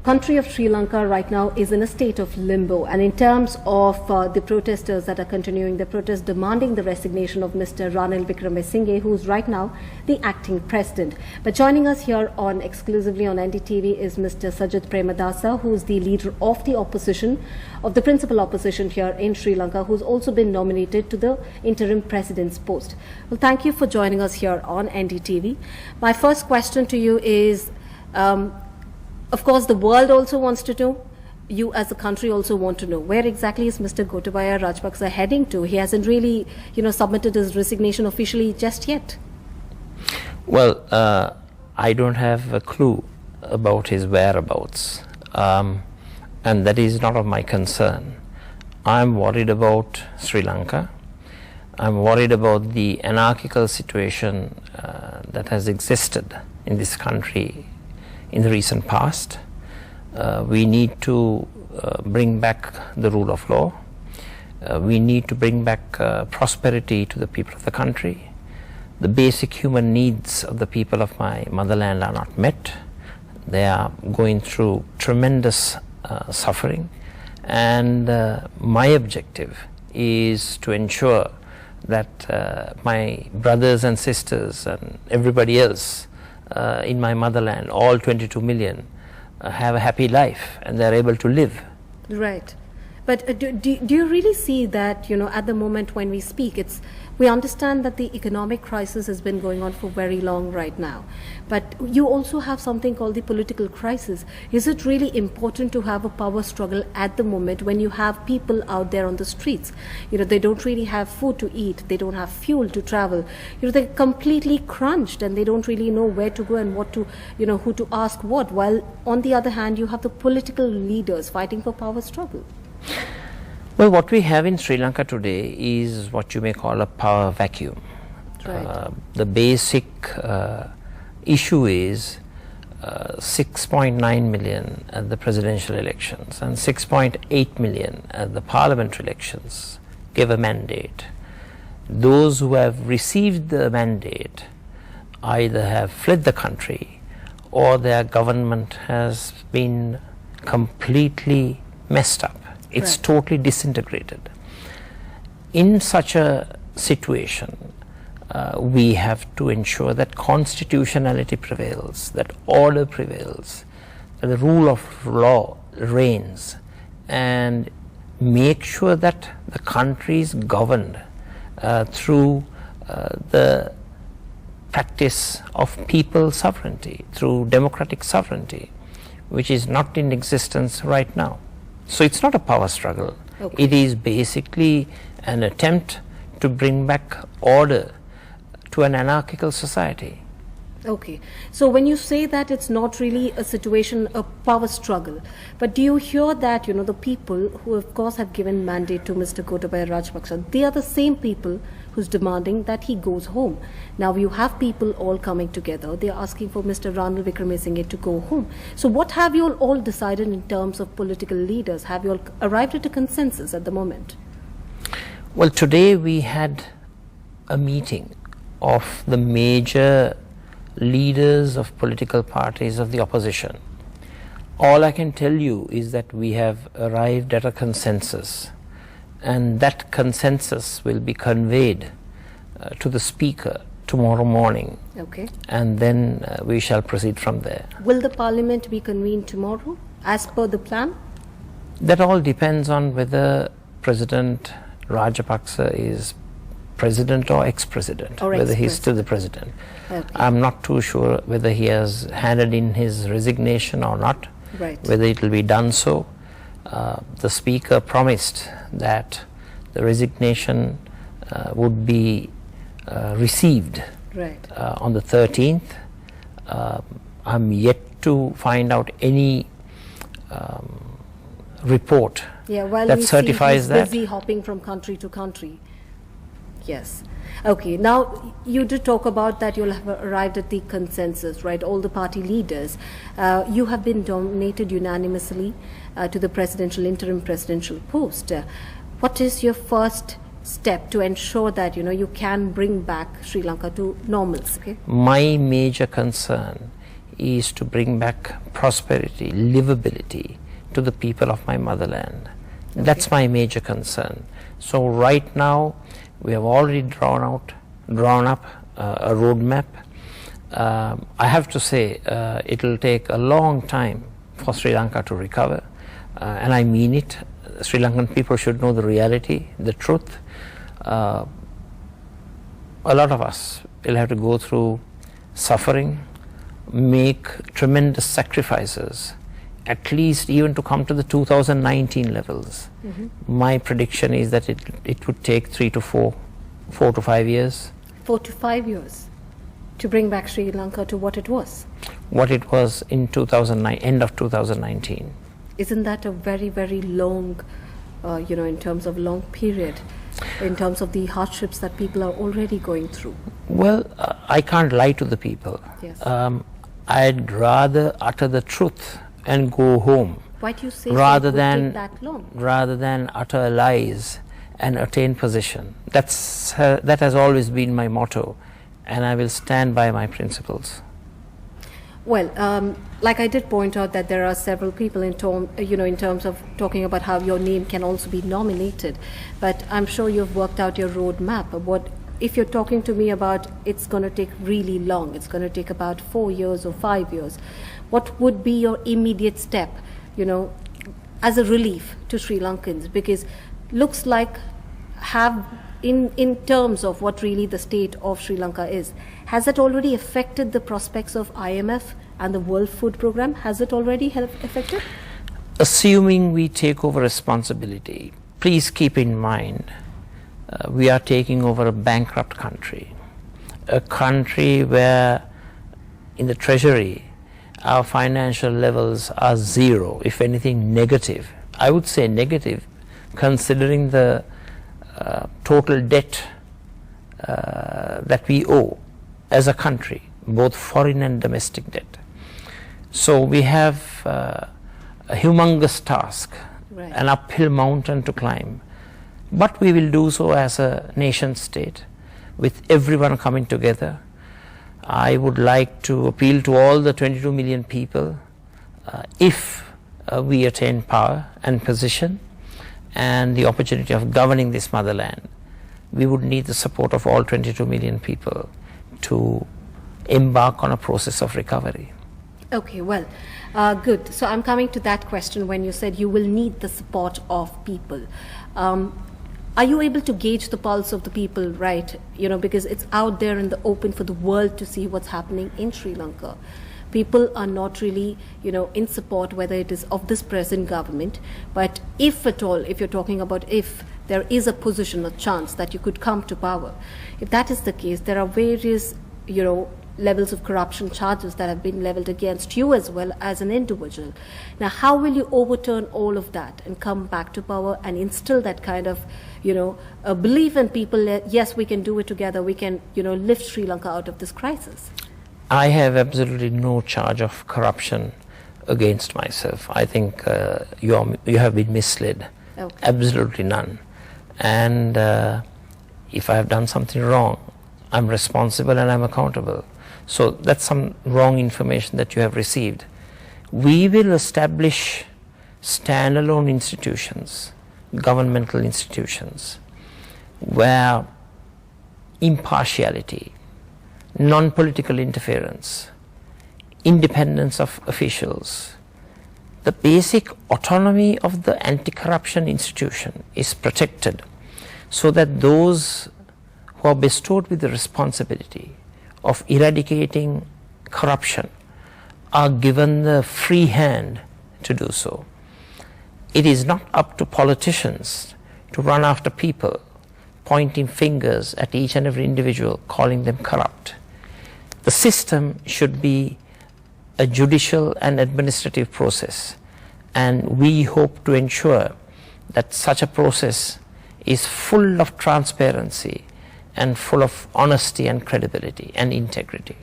country of Sri Lanka right now is in a state of limbo, and in terms of the protesters that are continuing the protest demanding the resignation of Mr. Ranil Wickremesinghe, who is right now the acting president. But joining us here exclusively on NDTV is Mr. Sajith Premadasa, who is the leader of the opposition, of the principal opposition here in Sri Lanka, who's also been nominated to the interim president's post. Well, thank you for joining us here on NDTV. My first question to you is, of course, the world also wants to know, you as a country also want to know, where exactly is Mr. Gotabaya Rajapaksa heading to? He hasn't really, submitted his resignation officially just yet. Well, I don't have a clue about his whereabouts, and that is not of my concern. I'm worried about Sri Lanka. I'm worried about the anarchical situation that has existed in this country in the recent past. We need to bring back the rule of law. We need to bring back prosperity to the people of the country. The basic human needs of the people of my motherland are not met. They are going through tremendous suffering, and my objective is to ensure that my brothers and sisters and everybody else in my motherland, all 22 million, have a happy life and they're able to live. Right. But do you really see that, at the moment when we speak, we understand that the economic crisis has been going on for very long right now. But you also have something called the political crisis. Is it really important to have a power struggle at the moment when you have people out there on the streets? They don't really have food to eat. They don't have fuel to travel. They're completely crunched and they don't really know where to go and what to, who to ask what. While on the other hand, you have the political leaders fighting for power struggle. Well, what we have in Sri Lanka today is what you may call a power vacuum. Right. The basic issue is 6.9 million at the presidential elections and 6.8 million at the parliamentary elections gave a mandate. Those who have received the mandate either have fled the country or their government has been completely messed up. It's Right. totally disintegrated. In such a situation, we have to ensure that constitutionality prevails, that order prevails, that the rule of law reigns, and make sure that the country is governed through the practice of people's sovereignty, through democratic sovereignty, which is not in existence right now. So it's not a power struggle. Okay. It is basically an attempt to bring back order to an anarchical society. Okay. So when you say that it's not really a situation, a power struggle, but do you hear that, the people who of course have given mandate to Mr. Gotabaya Rajapaksa, they are the same people who's demanding that he goes home. Now you have people all coming together. They are asking for Mr. Ranil Wickremesinghe to go home. So what have you all decided in terms of political leaders? Have you all arrived at a consensus at the moment? Well, today we had a meeting of the major leaders of political parties of the opposition. All I can tell you is that we have arrived at a consensus, and that consensus will be conveyed to the speaker tomorrow morning. Okay. And then we shall proceed from there. Will the parliament be convened tomorrow as per the plan? That all depends on whether President Rajapaksa is president or ex-president, whether he's still the president. Okay. I'm not too sure whether he has handed in his resignation or not, Right. whether it will be done so. The speaker promised that the resignation would be received Right. on the 13th. I'm yet to find out any report While that we certifies see he's that. busy hopping from country to country. Yes. Okay. Now, you did talk about that you'll have arrived at the consensus, right? All the party leaders. You have been nominated unanimously to the interim presidential post. What is your first step to ensure that, you can bring back Sri Lanka to normalcy? Okay? My major concern is to bring back prosperity, livability to the people of my motherland. Okay. That's my major concern. So right now we have already drawn up a roadmap. I have to say it will take a long time for Sri Lanka to recover, and I mean it. Sri Lankan people should know the reality, the truth. A lot of us will have to go through suffering, make tremendous sacrifices, at least even to come to the 2019 levels. My prediction is that it would take 4 to 5 years. 4 to 5 years to bring back Sri Lanka to what it was? What it was in 2009, end of 2019. Isn't that a very, very long, in terms of long period, in terms of the hardships that people are already going through? Well, I can't lie to the people. Yes. I'd rather utter the truth and go home. Why do you say rather it would than take that long? Rather than utter lies and attain position. That has always been my motto, and I will stand by my principles. Well, like I did point out that there are several people in terms of talking about how your name can also be nominated, but I'm sure you've worked out your roadmap. What if you're talking to me about it's going to take really long, it's going to take about 4 years or 5 years, what would be your immediate step, as a relief to Sri Lankans? Because looks like in terms of what really the state of Sri Lanka is, has it already affected the prospects of IMF and the World Food Programme? Has it already affected? Assuming we take over responsibility, please keep in mind we are taking over a bankrupt country, a country where in the treasury our financial levels are zero, if anything negative. I would say negative, considering the total debt that we owe as a country, both foreign and domestic debt. So we have a humongous task, right, an uphill mountain to climb. But we will do so as a nation state, with everyone coming together. I would like to appeal to all the 22 million people, if we attain power and position and the opportunity of governing this motherland, we would need the support of all 22 million people to embark on a process of recovery. Okay, well, good. So I'm coming to that question when you said you will need the support of people. Are you able to gauge the pulse of the people, right? Because it's out there in the open for the world to see what's happening in Sri Lanka. People are not really, in support, whether it is of this present government, but if at all, if you're talking about if there is a position, a chance that you could come to power, if that is the case, there are various, levels of corruption charges that have been leveled against you as well as an individual. Now, how will you overturn all of that and come back to power and instill that kind of, a belief in people that, yes, we can do it together, we can, lift Sri Lanka out of this crisis? I have absolutely no charge of corruption against myself. I think you have been misled. Okay. Absolutely none. And if I have done something wrong, I'm responsible and I'm accountable. So that's some wrong information that you have received. We will establish standalone institutions, governmental institutions, where impartiality, non-political interference, independence of officials, the basic autonomy of the anti-corruption institution is protected, so that those who are bestowed with the responsibility of eradicating corruption are given the free hand to do so. It is not up to politicians to run after people, pointing fingers at each and every individual, calling them corrupt. The system should be a judicial and administrative process, and we hope to ensure that such a process is full of transparency and full of honesty and credibility and integrity.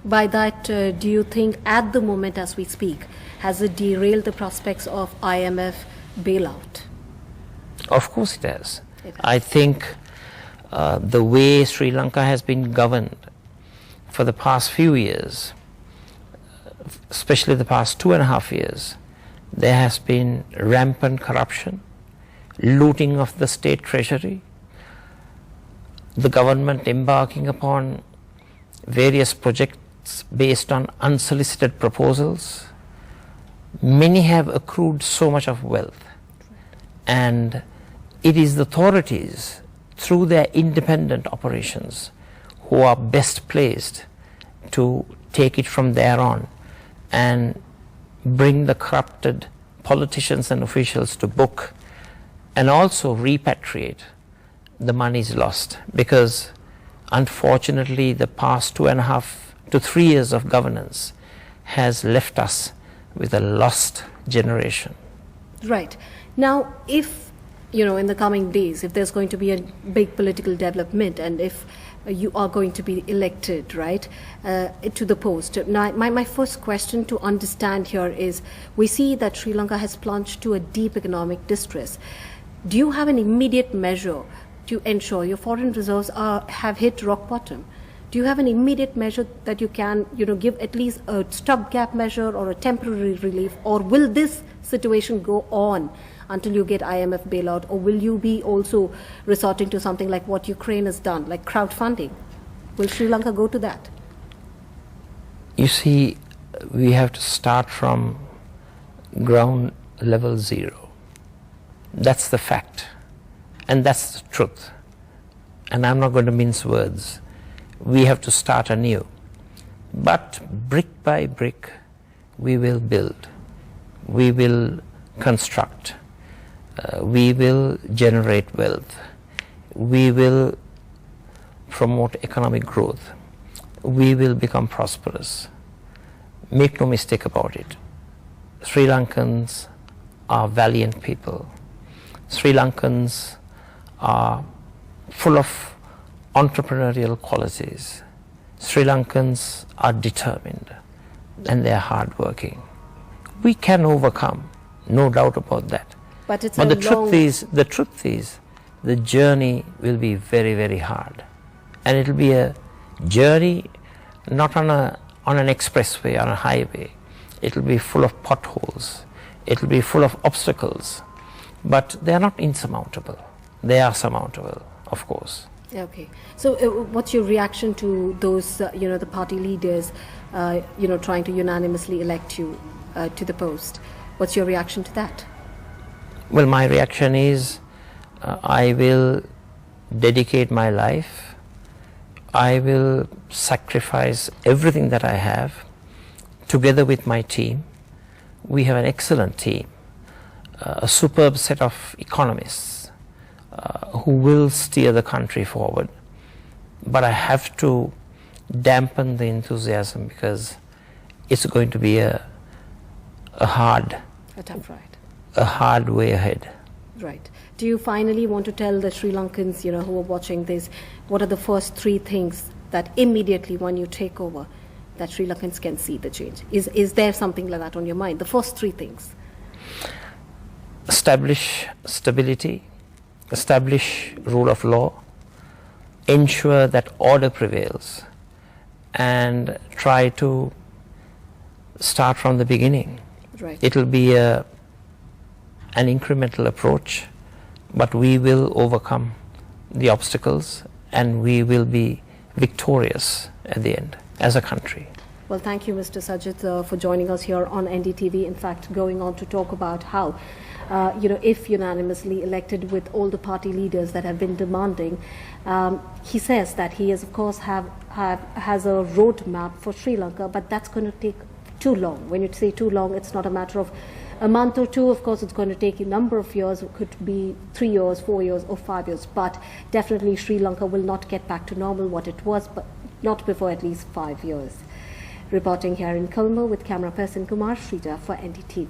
By that, do you think at the moment as we speak, has it derailed the prospects of IMF bailout? Of course it has. I think the way Sri Lanka has been governed for the past few years, especially the past 2.5 years, there has been rampant corruption, looting of the state treasury, the government embarking upon various projects based on unsolicited proposals. Many have accrued so much of wealth, and it is the authorities, through their independent operations, who are best placed to take it from there on and bring the corrupted politicians and officials to book, and also repatriate the monies lost, because unfortunately the past 2.5 to 3 years of governance has left us with a lost generation. Right. Now, if, in the coming days, if there's going to be a big political development, and if you are going to be elected, right, to the post. Now, my first question to understand here is, we see that Sri Lanka has plunged to a deep economic distress. Do you have an immediate measure to ensure your foreign reserves have hit rock bottom? Do you have an immediate measure that you can, give at least a stopgap measure or a temporary relief, or will this situation go on until you get IMF bailout, or will you be also resorting to something like what Ukraine has done, like crowdfunding? Will Sri Lanka go to that? You see, we have to start from ground level zero. That's the fact, and that's the truth. And I'm not going to mince words. We have to start anew. But brick by brick, we will build. We will construct. We will generate wealth. We will promote economic growth. We will become prosperous. Make no mistake about it. Sri Lankans are valiant people. Sri Lankans are full of entrepreneurial qualities. Sri Lankans are determined, and they are hardworking. We can overcome, no doubt about that. But the truth is, the journey will be very, very hard, and it will be a journey not on an expressway, on a highway. It will be full of potholes. It will be full of obstacles, but they are not insurmountable. They are surmountable, of course. Okay. So what's your reaction to those, the party leaders, trying to unanimously elect you to the post? What's your reaction to that? Well, my reaction is I will dedicate my life. I will sacrifice everything that I have together with my team. We have an excellent team, a superb set of economists who will steer the country forward. But I have to dampen the enthusiasm, because it's going to be a tough ride. A hard way ahead. Right. Do you finally want to tell the Sri Lankans, who are watching this, what are the first 3 things that immediately when you take over, that Sri Lankans can see the change? Is there something like that on your mind? The first 3 things. Establish stability, establish rule of law, ensure that order prevails, and try to start from the beginning. Right. It will be an incremental approach, but we will overcome the obstacles, and we will be victorious at the end as a country. Well, thank you, Mr. Sajith, for joining us here on NDTV. In fact, going on to talk about how, if unanimously elected with all the party leaders that have been demanding, he says that he is, of course, has a roadmap for Sri Lanka, but that's going to take too long. When you say too long, it's not a matter of a month or 2. Of course, it's going to take a number of years. It could be 3 years, 4 years, or 5 years. But definitely Sri Lanka will not get back to normal what it was, but not before at least 5 years. Reporting here in Colombo with camera person Kumar Shrija for NDTV.